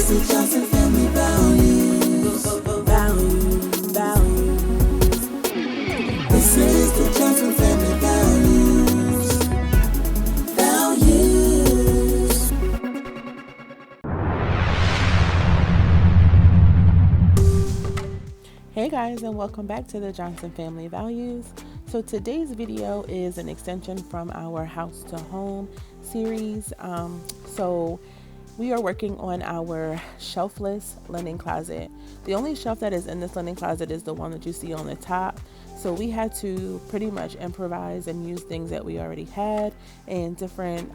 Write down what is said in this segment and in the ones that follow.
the Johnson family values. This is the Johnson family values. Hey guys, and welcome back to the Johnson Family Values. So today's video is an extension from our House to Home series. So we are working on our shelfless linen closet. The only shelf that is in this linen closet is the one that you see on the top. So we had to pretty much improvise and use things that we already had and different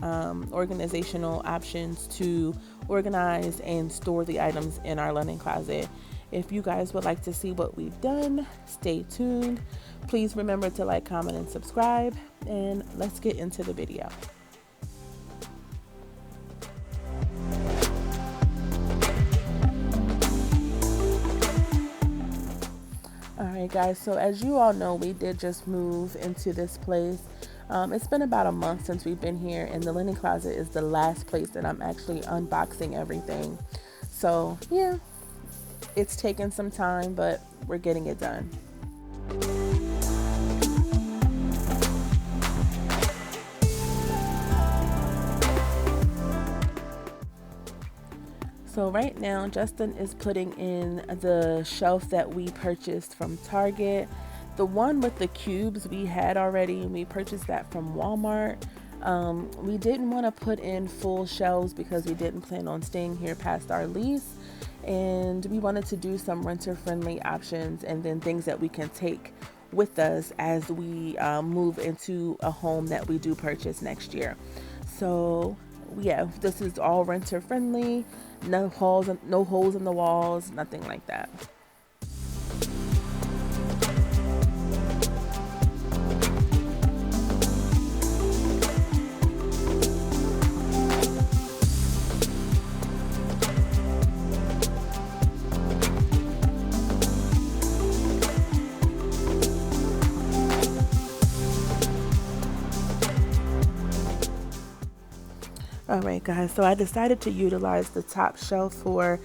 organizational options to organize and store the items in our linen closet. If you guys would like to see what we've done, stay tuned. Please remember to like, comment, and subscribe, and let's get into the video. Alright guys, so as you all know, we did just move into this place. It's been about a month since we've been here, and the linen closet is the last place that I'm actually unboxing everything. So yeah, it's taken some time, but we're getting it done. So right now, Justin is putting in the shelf that we purchased from Target. The one with the cubes we had already, and we purchased that from Walmart. We didn't want to put in full shelves because we didn't plan on staying here past our lease. And we wanted to do some renter-friendly options and then things that we can take with us as we move into a home that we do purchase next year. So yeah, this is all renter-friendly, no holes in the walls, nothing like that. Alright guys, so I decided to utilize the top shelf for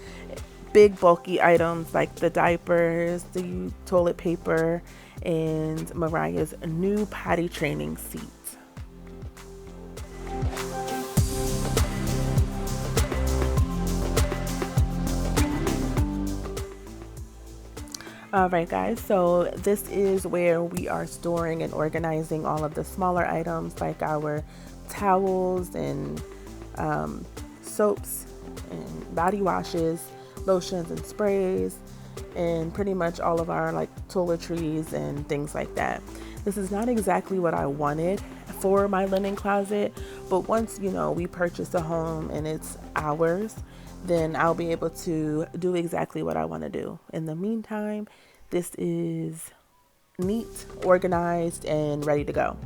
big bulky items like the diapers, the toilet paper, and Mariah's new potty training seat. Alright guys, so this is where we are storing and organizing all of the smaller items like our towels and soaps and body washes, lotions and sprays, and pretty much all of our like toiletries and things like that. This is not exactly what I wanted for my linen closet, but once we purchase a home and it's ours, then I'll be able to do exactly what I want to do. In the meantime, this is neat, organized, and ready to go.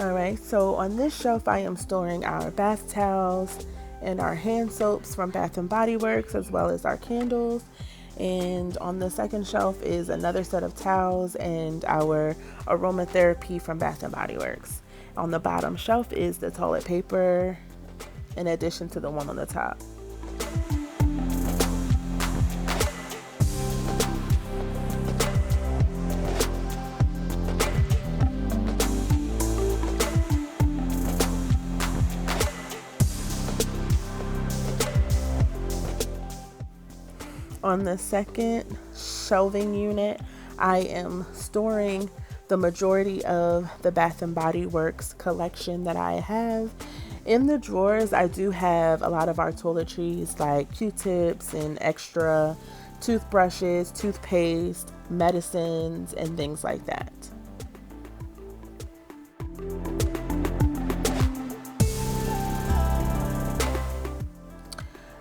Alright, so on this shelf I am storing our bath towels and our hand soaps from Bath & Body Works, as well as our candles. And on the second shelf is another set of towels and our aromatherapy from Bath & Body Works. On the bottom shelf is the toilet paper, in addition to the one on the top. On the second shelving unit, I am storing the majority of the Bath & Body Works collection that I have. In the drawers, I do have a lot of our toiletries like Q-tips and extra toothbrushes, toothpaste, medicines, and things like that.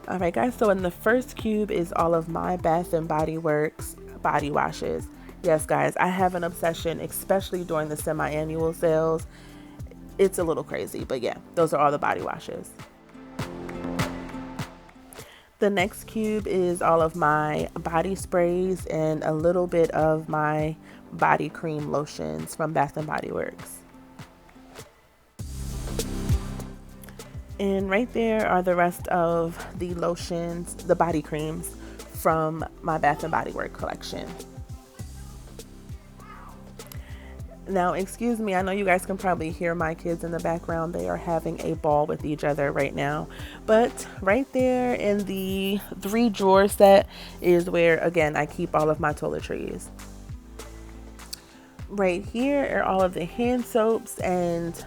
Alright guys, so in the first cube is all of my Bath & Body Works body washes. Yes guys, I have an obsession, especially during the semi-annual sales. It's a little crazy, but yeah, those are all the body washes. The next cube is all of my body sprays and a little bit of my body cream lotions from Bath and Body Works. And right there are the rest of the lotions, the body creams from my Bath and Body Works collection. Now, excuse me, I know you guys can probably hear my kids in the background. They are having a ball with each other right now. But right there in the 3-drawer set is where, again, I keep all of my toiletries. Right here are all of the hand soaps and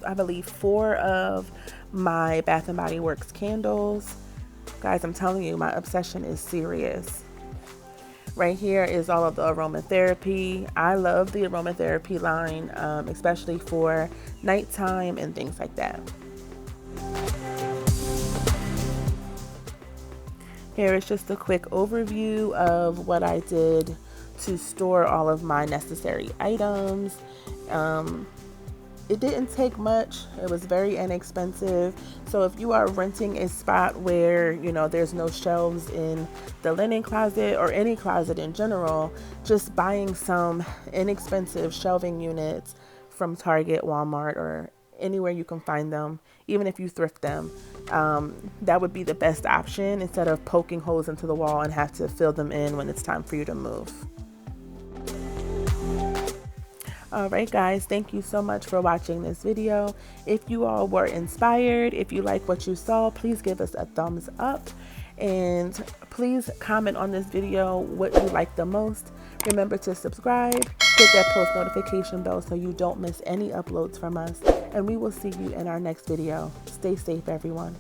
I believe 4 of my Bath and Body Works candles. Guys, I'm telling you, my obsession is serious. Right here is all of the aromatherapy. I love the aromatherapy line, especially for nighttime and things like that. Here is just a quick overview of what I did to store all of my necessary items. It didn't take much. It was very inexpensive. So if you are renting a spot where, you know, there's no shelves in the linen closet or any closet in general, just buying some inexpensive shelving units from Target, Walmart, or anywhere you can find them, even if you thrift them, that would be the best option instead of poking holes into the wall and have to fill them in when it's time for you to move. Alright guys, thank you so much for watching this video. If you all were inspired, if you like what you saw, please give us a thumbs up and please comment on this video what you like the most. Remember to subscribe, hit that post notification bell so you don't miss any uploads from us, and we will see you in our next video. Stay safe, everyone.